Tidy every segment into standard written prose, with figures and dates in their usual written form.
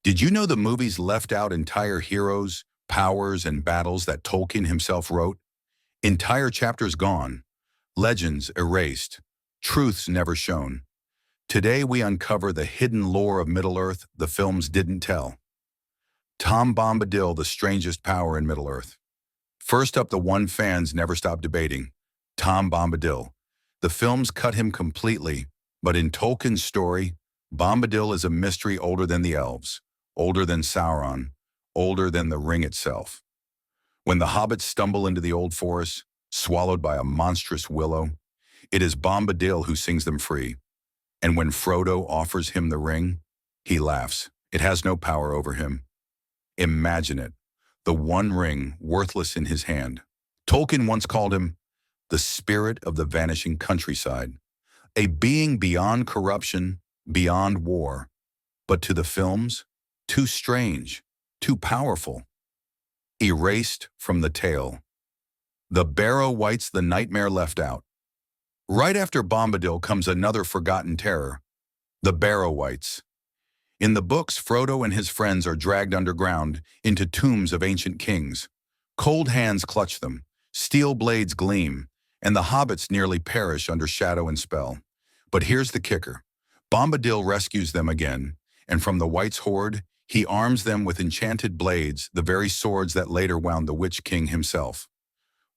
Did you know the movies left out entire heroes, powers, and battles that Tolkien himself wrote? Entire chapters gone, legends erased, truths never shown. Today we uncover the hidden lore of Middle-earth the films didn't tell. Tom Bombadil, the strangest power in Middle-earth. First up, the one fans never stop debating, Tom Bombadil. The films cut him completely, but in Tolkien's story, Bombadil is a mystery older than the elves, older than Sauron, older than the ring itself. When the hobbits stumble into the old forest, swallowed by a monstrous willow, it is Bombadil who sings them free. And when Frodo offers him the ring, he laughs. It has no power over him. Imagine it, the one ring worthless in his hand. Tolkien once called him the spirit of the vanishing countryside, a being beyond corruption, beyond war. But to the films, too strange, too powerful. Erased from the tale. The Barrow-wights, the nightmare left out. Right after Bombadil comes another forgotten terror, the Barrow-wights. In the books, Frodo and his friends are dragged underground into tombs of ancient kings. Cold hands clutch them, steel blades gleam, and the hobbits nearly perish under shadow and spell. But here's the kicker. Bombadil rescues them again, and from the Wights' horde, he arms them with enchanted blades, the very swords that later wound the Witch King himself.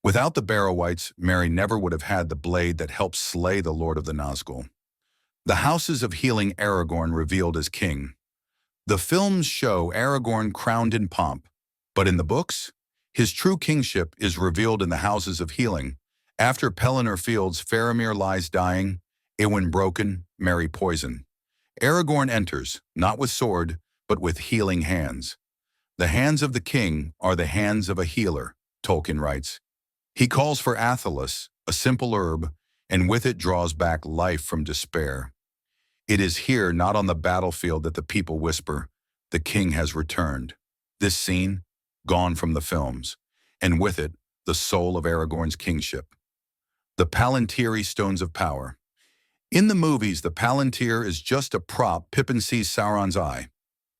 Without the Barrow-wights, Merry never would have had the blade that helped slay the Lord of the Nazgul. The houses of healing Aragorn revealed as king. The films show Aragorn crowned in pomp, but in the books, his true kingship is revealed in the houses of healing. After Pelennor Fields, Faramir lies dying, Eowyn broken, Merry poison. Aragorn enters, not with sword, but with healing hands. The hands of the king are the hands of a healer, Tolkien writes. He calls for Athelas, a simple herb, and with it draws back life from despair. It is here, not on the battlefield, that the people whisper, the king has returned. This scene, gone from the films, and with it, the soul of Aragorn's kingship. The Palantiri Stones of Power. In the movies, the Palantir is just a prop Pippin sees Sauron's eye.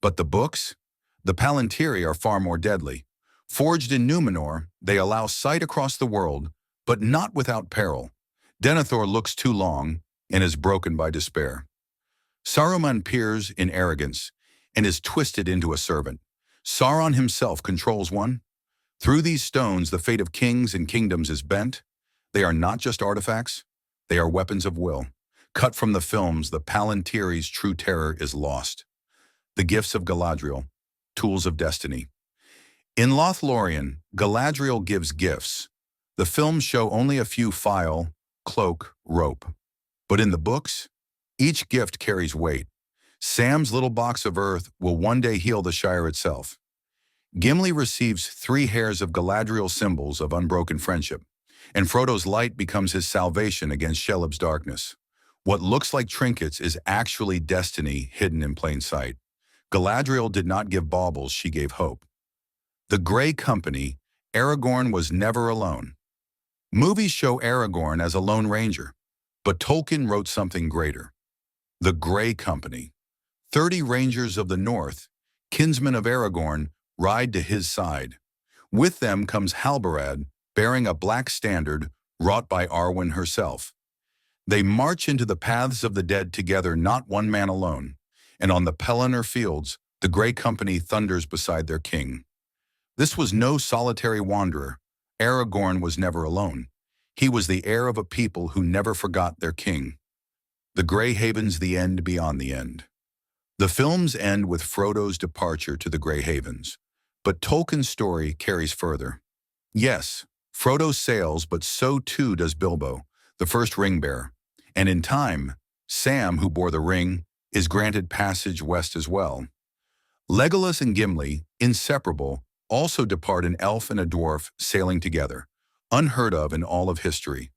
But the books? The Palantiri are far more deadly. Forged in Numenor, they allow sight across the world, but not without peril. Denethor looks too long and is broken by despair. Saruman peers in arrogance and is twisted into a servant. Sauron himself controls one. Through these stones, the fate of kings and kingdoms is bent. They are not just artifacts, they are weapons of will. Cut from the films, the Palantiri's true terror is lost. The gifts of Galadriel, tools of destiny. In Lothlorien, Galadriel gives gifts. The films show only a few: file, cloak, rope. But in the books, each gift carries weight. Sam's little box of earth will one day heal the Shire itself. Gimli receives 3 hairs of Galadriel's symbols of unbroken friendship, and Frodo's light becomes his salvation against Shelob's darkness. What looks like trinkets is actually destiny hidden in plain sight. Galadriel did not give baubles, she gave hope. The Grey Company, Aragorn was never alone. Movies show Aragorn as a lone ranger, but Tolkien wrote something greater. The Grey Company. 30 rangers of the north, kinsmen of Aragorn, ride to his side. With them comes Halbarad, bearing a black standard wrought by Arwen herself. They march into the paths of the dead together, not one man alone, and on the Pelennor Fields, the Grey Company thunders beside their king. This was no solitary wanderer. Aragorn was never alone. He was the heir of a people who never forgot their king. The Grey Havens, the end beyond the end. The films end with Frodo's departure to the Grey Havens, but Tolkien's story carries further. Yes, Frodo sails, but so too does Bilbo, the first ring-bearer. And in time, Sam, who bore the ring, is granted passage west as well. Legolas and Gimli, inseparable, also depart, an elf and a dwarf sailing together, unheard of in all of history.